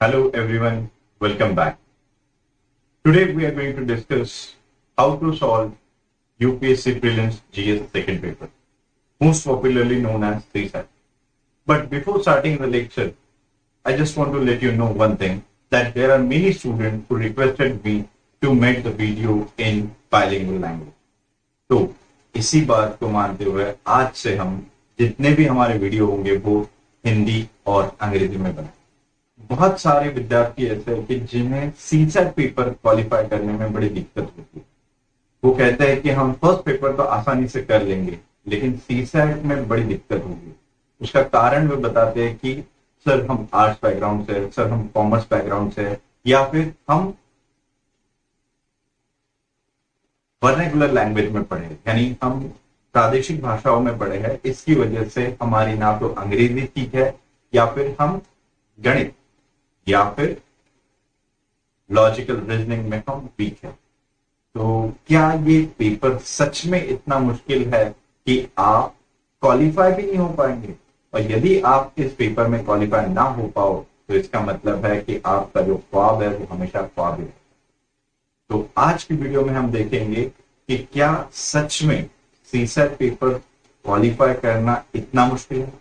Hello everyone, welcome back. Today we are going to discuss how to solve UPSC Prelims GS second paper, most popularly known as CSAT. But before starting the lecture, I just want to let you know one thing, that there are many students who requested me to make the video in bilingual language. तो इसी बात को मानते हुए आज से हम जितने भी हमारे वीडियो होंगे वो हिंदी और अंग्रेजी में बनाए। बहुत सारे विद्यार्थी ऐसे हैं कि जिन्हें सीसैट पेपर क्वालिफाई करने में बड़ी दिक्कत होती है। वो कहते हैं कि हम फर्स्ट पेपर तो आसानी से कर लेंगे, लेकिन सीसैट में बड़ी दिक्कत होगी। उसका कारण वे बताते हैं कि सर हम आर्ट्स बैकग्राउंड से, सर हम कॉमर्स बैकग्राउंड से, या फिर हम वर्नाकुलर लैंग्वेज में पढ़े, यानी हम प्रादेशिक भाषाओं में पढ़े हैं। इसकी वजह से हमारी ना तो अंग्रेजी ठीक है, या फिर हम गणित या फिर लॉजिकल रीजनिंग में हम वीक है। तो क्या ये पेपर सच में इतना मुश्किल है कि आप क्वालिफाई भी नहीं हो पाएंगे? और यदि आप इस पेपर में क्वालिफाई ना हो पाओ तो इसका मतलब है कि आपका जो ख्वाब है वो हमेशा ख्वाब है। तो आज की वीडियो में हम देखेंगे कि क्या सच में सीसैट पेपर क्वालिफाई करना इतना मुश्किल है।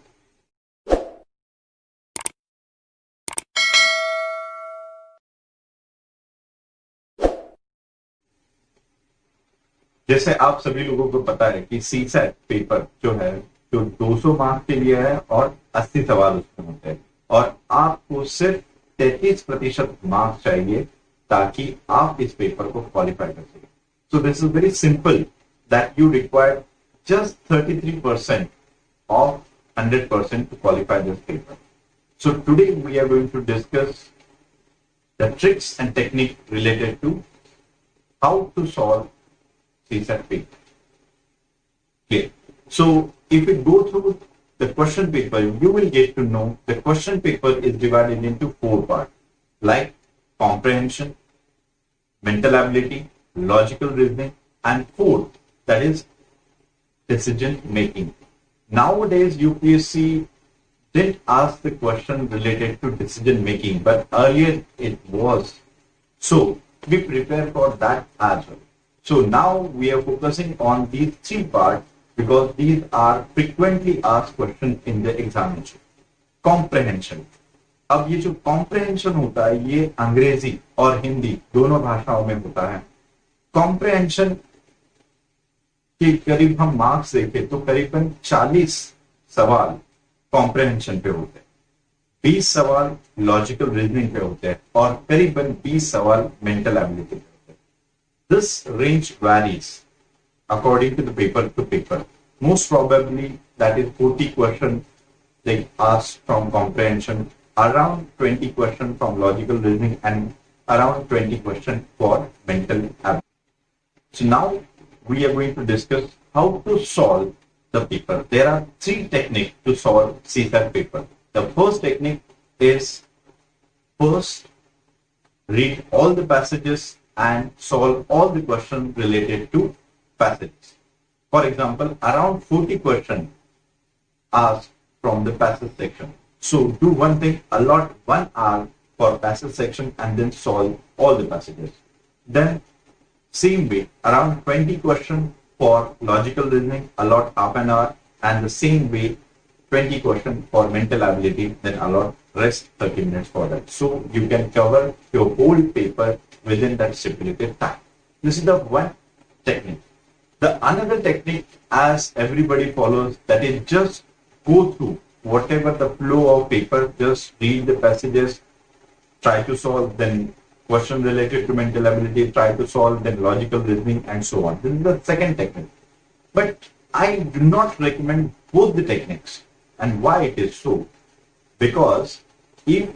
जैसे आप सभी लोगों को पता है कि सीसैट पेपर जो है, जो 200 मार्क्स के लिए है और 80 सवाल उसमें होते हैं, और आपको सिर्फ 33% मार्क्स चाहिए ताकि आप इस पेपर को क्वालिफाई कर सकें। So this is very simple, that you require just 33% of 100% to qualify this paper. So today we are going to discuss the tricks and technique related to how to solve CSAT paper. Okay. So if we go through the question paper, you will get to know the question paper is divided into 4 parts, like comprehension, mental ability, logical reasoning, and fourth, that is decision making. Nowadays, UPSC didn't ask the question related to decision making, but earlier it was. So we prepare for that as well. So now we are focusing on these 3 parts because these are frequently asked questions in the examination. Comprehension. अब ये जो comprehension होता है ये अंग्रेजी और हिंदी दोनों भाषाओं में होता है। Comprehension के करीब हम मार्क्स देखें तो करीबन 40 सवाल कॉम्प्रहेंशन पे होते हैं, 20 सवाल लॉजिकल रीजनिंग पे होते हैं और करीबन 20 सवाल मेंटल एबिलिटी पे होते हैं. This range varies according to the paper to paper. Most probably that is 40 question like asked from comprehension, around 20 questions from logical reasoning, and around 20 questions for mental ability. So now we are going to discuss how to solve the paper. There are 3 techniques to solve CSAT paper. The first technique is first read all the passages and solve all the questions related to passages. For example, around 40 questions asked from the passage section. So do one thing, allot 1 hour for passage section and then solve all the passages. Then same way, around 20 questions for logical reasoning, allot half an hour, and the same way 20 questions for mental ability, then allot rest 30 minutes for that. So you can cover your whole paper within that stipulated time. This is the one technique. The another technique, as everybody follows, that is just go through whatever the flow of paper, just read the passages, try to solve, then question related to mental ability, try to solve, then logical reasoning, and so on. This is the second technique. But I do not recommend both the techniques. And why it is so? Because if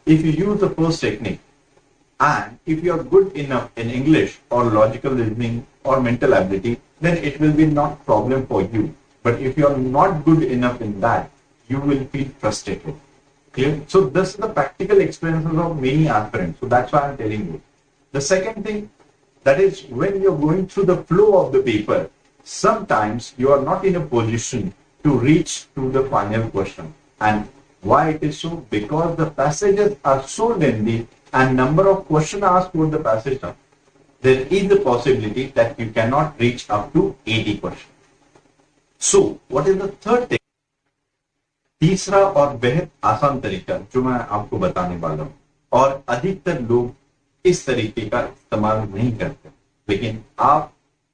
you use the first technique, and if you are good enough in English or logical reasoning or mental ability, then it will be not problem for you. But if you are not good enough in that, you will feel frustrated. Clear? So this is the practical experiences of many aspirants. So that's why I'm telling you. The second thing, that is when you're going through the flow of the paper, sometimes you are not in a position to reach to the final question. And Why it is so? Because the passages are so lengthy and number of questions asked for the passage, there is a possibility that you cannot reach up to 80 questions. So, what is the third thing? तीसरा और बेहद आसान तरीका जो मैं आपको बताने वाला हूं, और अधिकतर लोग इस तरीके का इस्तेमाल नहीं करते, लेकिन आप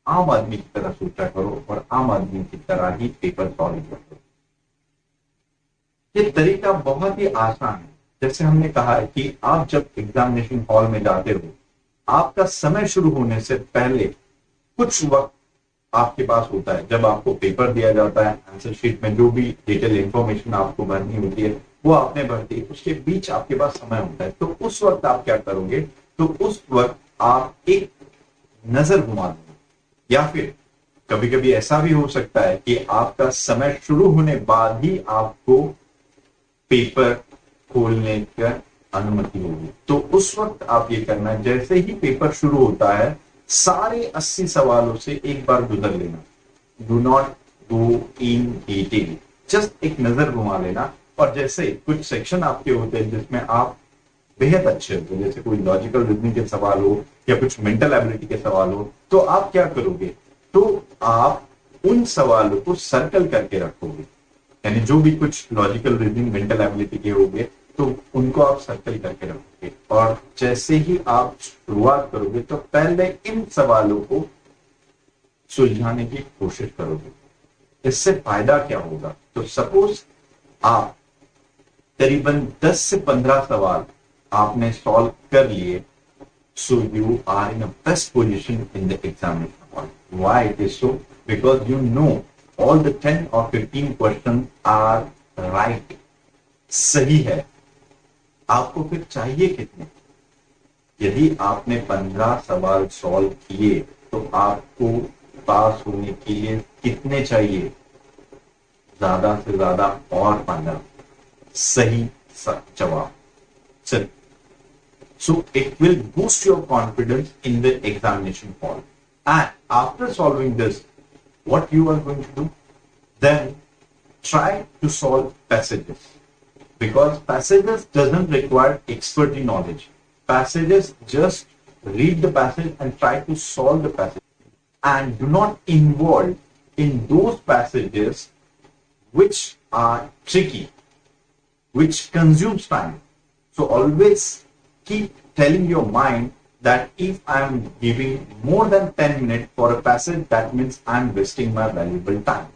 आम आदमी की तरह सोचा करो और आम आदमी की तरह ही पेपर सॉल्व करो। ये तरीका बहुत ही आसान है। जैसे हमने कहा है कि आप जब एग्जामिनेशन हॉल में जाते हो, आपका समय शुरू होने से पहले कुछ वक्त आपके पास होता है। जब आपको पेपर दिया जाता है, आंसर शीट में जो भी डिटेल इंफॉर्मेशन आपको भरनी होती है वो आपने भर दी, उसके बीच आपके पास समय होता है। तो उस वक्त आप क्या करोगे? तो उस वक्त आप एक नजर घुमा दोगे, या फिर कभी कभी ऐसा भी हो सकता है कि आपका समय शुरू होने बाद ही आपको पेपर खोलने की अनुमति होगी। तो उस वक्त आप ये करना, जैसे ही पेपर शुरू होता है सारे 80 सवालों से एक बार गुजर लेना। Do not go in detail, just एक नजर घुमा लेना। और जैसे कुछ सेक्शन आपके होते हैं जिसमें आप बेहद अच्छे होते हैं, जैसे कोई लॉजिकल रीजनिंग के सवाल हो या कुछ मेंटल एबिलिटी के सवाल हो, तो आप क्या करोगे? तो आप उन सवालों को सर्कल करके रखोगे, यानी जो भी कुछ लॉजिकल रीजनिंग मेंटल एबिलिटी के होंगे तो उनको आप सर्कल करके रखोगे। और जैसे ही आप शुरुआत करोगे तो पहले इन सवालों को सुलझाने की कोशिश करोगे। इससे फायदा क्या होगा? तो सपोज आप करीबन 10 से 15 सवाल आपने सॉल्व कर लिए, so you are in a best position in the examination hall. Why it is so? Because you know all the 10 or 15 questions are right, सही है। आपको फिर चाहिए कितने? यदि आपने 15 सवाल सॉल्व किए तो आपको पास होने के लिए कितने चाहिए? ज्यादा से ज्यादा और 15 सही जवाब। चलिए, so it will boost your confidence in the examination hall. And after solving this, what you are going to do? Then try to solve passages, because passages doesn't require expertise knowledge. Passages, just read the passage and try to solve the passage, and do not involve in those passages which are tricky, which consumes time. So always keep telling your mind that if I am giving more than 10 minutes for a passage, that means I am wasting my valuable time.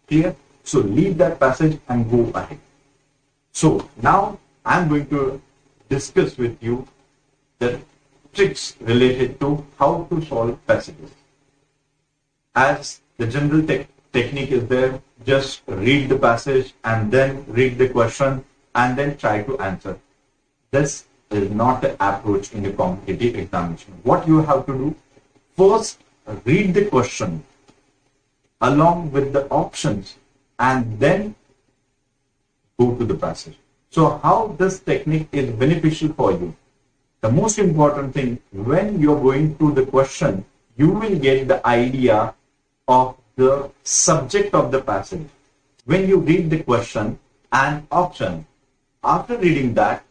Clear? So leave that passage and go ahead. So now I am going to discuss with you the tricks related to how to solve passages. As the general technique is there, just read the passage and then read the question and then try to answer. This is not the approach in the competitive examination. What you have to do, first read the question along with the options and then go to the passage. So how this technique is beneficial for you? The most important thing, when you're going through the question, you will get the idea of the subject of the passage. When you read the question and option, after reading that,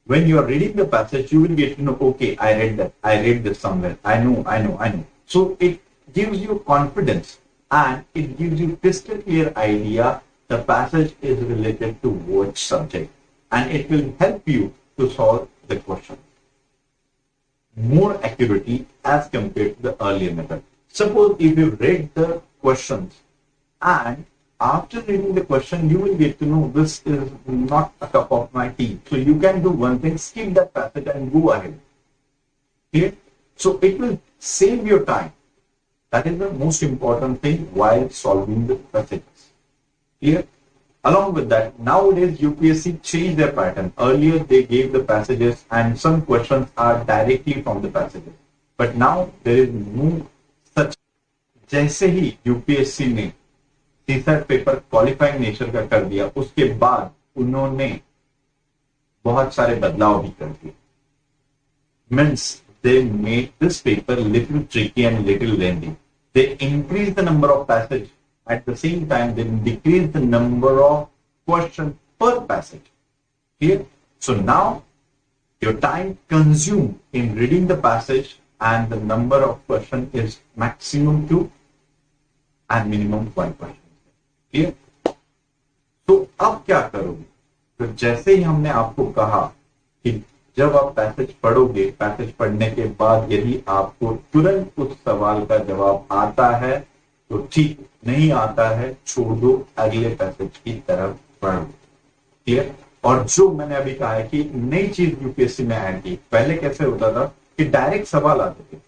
when you are reading the passage, you will get to know, okay, I read this somewhere. I know. So it gives you confidence and it gives you crystal clear idea the passage is related to which subject, and it will help you to solve the question more accurately as compared to the earlier method. Suppose if you read the questions and after reading the question, you will get to know this is not a cup of my tea. So you can do one thing, skip that passage and go ahead. Okay? So it will save your time. That is the most important thing while solving the passages. Clear? Along with that, nowadays UPSC changed their pattern. Earlier they gave the passages and some questions are directly from the passages. But now there is no such. जैसे ही UPSC ने CSAT paper qualifying nature का कर दिया, उसके बाद उन्होंने बहुत सारे बदलाव भी कर दिए. Means they made this paper little tricky and little lengthy. They increased the number of passages. At the same time, they decreased the number of questions per passage. Clear? So now your time consumed in reading the passage and the number of question is maximum 2 and minimum 1 question. Clear? तो अब क्या करोगे? तो जैसे ही हमने आपको कहा कि जब आप पैसेज पढ़ोगे, पैसेज पढ़ने के बाद यदि आपको तुरंत उस सवाल का जवाब आता है तो ठीक, नहीं आता है छोड़ दो, अगले पैसेज की तरफ बढ़ो। क्लियर? और जो मैंने अभी कहा है कि नई चीज यूपीएससी में ऐड की, पहले कैसे होता था कि डायरेक्ट सवाल आते थे।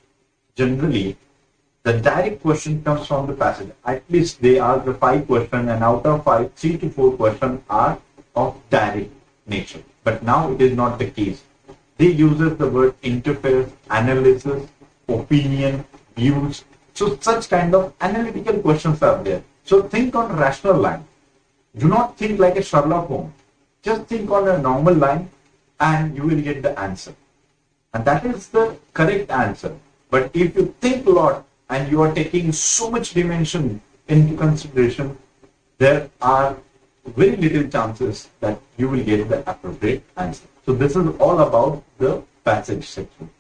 Generally the direct question comes from the passage. At least they ask the 5 questions, and out of 5, 3 to 4 questions are of direct nature. But now it is not the case. They uses the word interface, analysis, opinion, views. So such kind of analytical questions are there. So think on rational line. Do not think like a Sherlock Holmes. Just think on a normal line and you will get the answer. And that is the correct answer. But if you think a lot and you are taking so much dimension into consideration, there are very little chances that you will get the appropriate answer. So this is all about the passage section.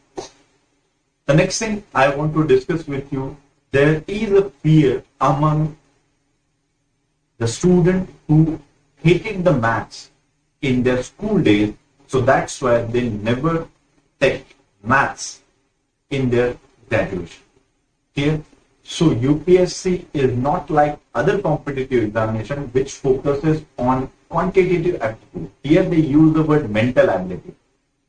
The next thing I want to discuss with you, there is a fear among the student who hated the maths in their school days, so that's why they never take maths in their graduation. Here, so UPSC is not like other competitive examination which focuses on quantitative aptitude. Here they use the word mental ability.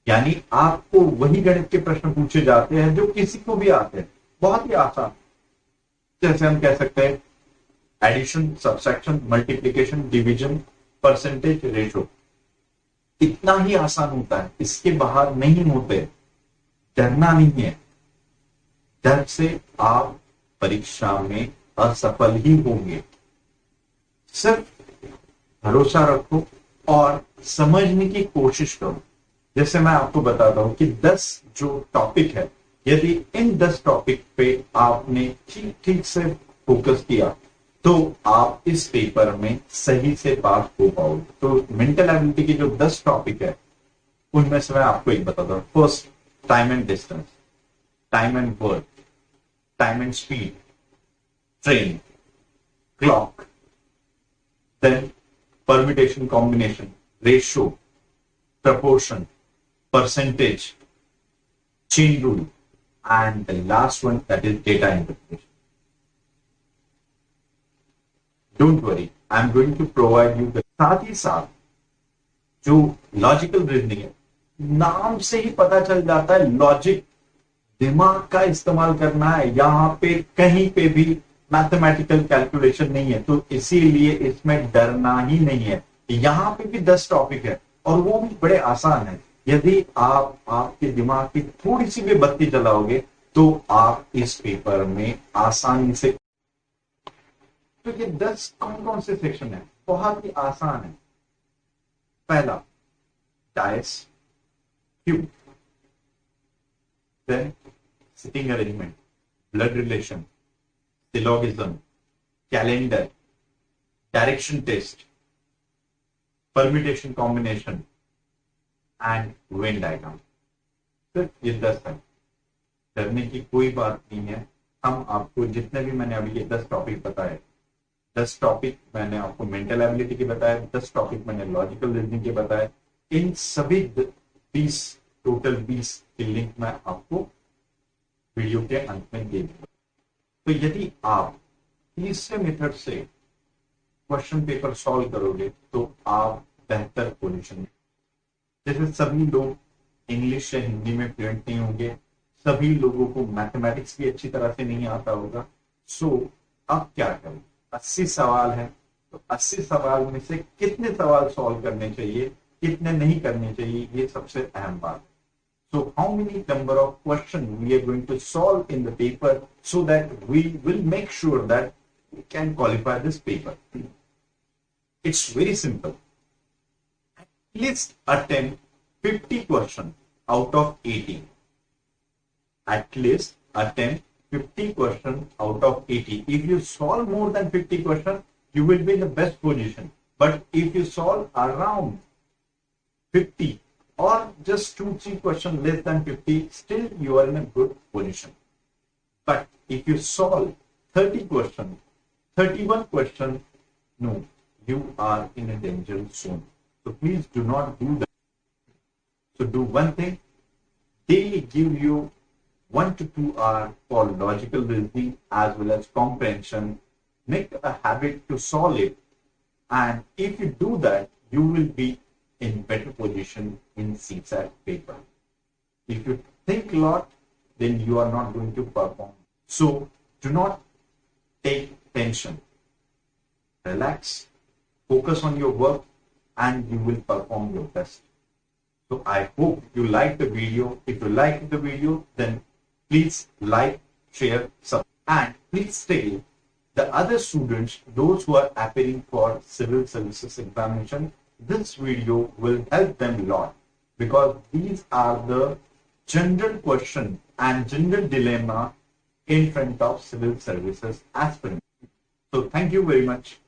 यानी आपको वही गणित के प्रश्न पूछे जाते हैं जो किसी को भी आते हैं, बहुत ही आसान। जैसे हम कह सकते हैं addition, subtraction, multiplication, division, percentage, ratio, इतना ही आसान होता है, इसके बाहर नहीं होते। डरना नहीं है, डर से आप परीक्षा में असफल ही होंगे। सिर्फ भरोसा रखो और समझने की कोशिश करो। जैसे मैं आपको बताता हूं कि 10 जो टॉपिक है, यदि इन 10 टॉपिक पे आपने ठीक ठीक से फोकस किया तो आप इस पेपर में सही से पास हो पाओगे। तो मेंटल एबिलिटी के जो 10 टॉपिक है उनमें से मैं आपको एक बताता हूं। First, time and distance, time and word, time and speed, train, clock, then permutation, combination, ratio, proportion, percentage, chain rule, and the last one, that is data interpretation. Don't worry, I'm going to provide you the साथ ही साथ जो logical reasoning है, नाम से ही पता चल जाता है लॉजिक, दिमाग का इस्तेमाल करना है। यहाँ पे कहीं पे भी मैथमेटिकल कैलकुलेशन नहीं है, तो इसीलिए इसमें डरना ही नहीं है। यहाँ पे भी 10 टॉपिक है और वो भी बड़े आसान है। यदि आप आपके दिमाग की थोड़ी सी भी बत्ती जलाओगे तो आप इस पेपर में आसानी से। तो ये 10 कौन कौन से सेक्शन है, बहुत ही आसान है। पहला, dice, cube, then sitting arrangement, blood relation, syllogism, calendar, direction test, permutation combination, and Venn diagram. सिर्फ ये 10 है, डरने की कोई बात नहीं है। हम आपको जितने भी मैंने अभी ये 10 टॉपिक बताए, 10 टॉपिक मैंने आपको मेंटल एबिलिटी के बताए, 10 टॉपिक मैंने लॉजिकल रीजनिंग के बताए, इन सभी 20 टोटल 20 की लिंक मैं आपको वीडियो के अंत में दे दूंगा। तो यदि आप तीसरे मेथड से क्वेश्चन पेपर सॉल्व करोगे तो आप बेहतर पोजीशन में। जैसे सभी लोग इंग्लिश या हिंदी में फ्लुएंट नहीं होंगे, सभी लोगों को मैथमेटिक्स भी अच्छी तरह से नहीं आता होगा। सो अब क्या करें, 80 सवाल है, तो 80 सवाल में से कितने सवाल सॉल्व करने चाहिए, कितने नहीं करने चाहिए, ये सबसे अहम बात है। So how many number of questions we are going to solve in the paper so that we will make sure that we can qualify this paper? It's very simple. At least attempt 50 questions out of 80. At least attempt 50 questions out of 80. If you solve more than 50 questions, you will be in the best position. But if you solve around 50 or just 2-3 questions less than 50, still you are in a good position. But if you solve 30 questions, 31 questions, no, you are in a danger zone. So please do not do that. So do one thing, daily give you 1 to 2 hours for logical reasoning as well as comprehension. Make a habit to solve it. And if you do that, you will be in better position in CSAT paper. If you think a lot, then you are not going to perform. So do not take tension. Relax, focus on your work, and you will perform your best. So I hope you like the video. If you like the video, then please like, share, subscribe, and please tell the other students, those who are appearing for civil services examination, this video will help them a lot, because these are the general question and general dilemma in front of civil services aspirants. So thank you very much.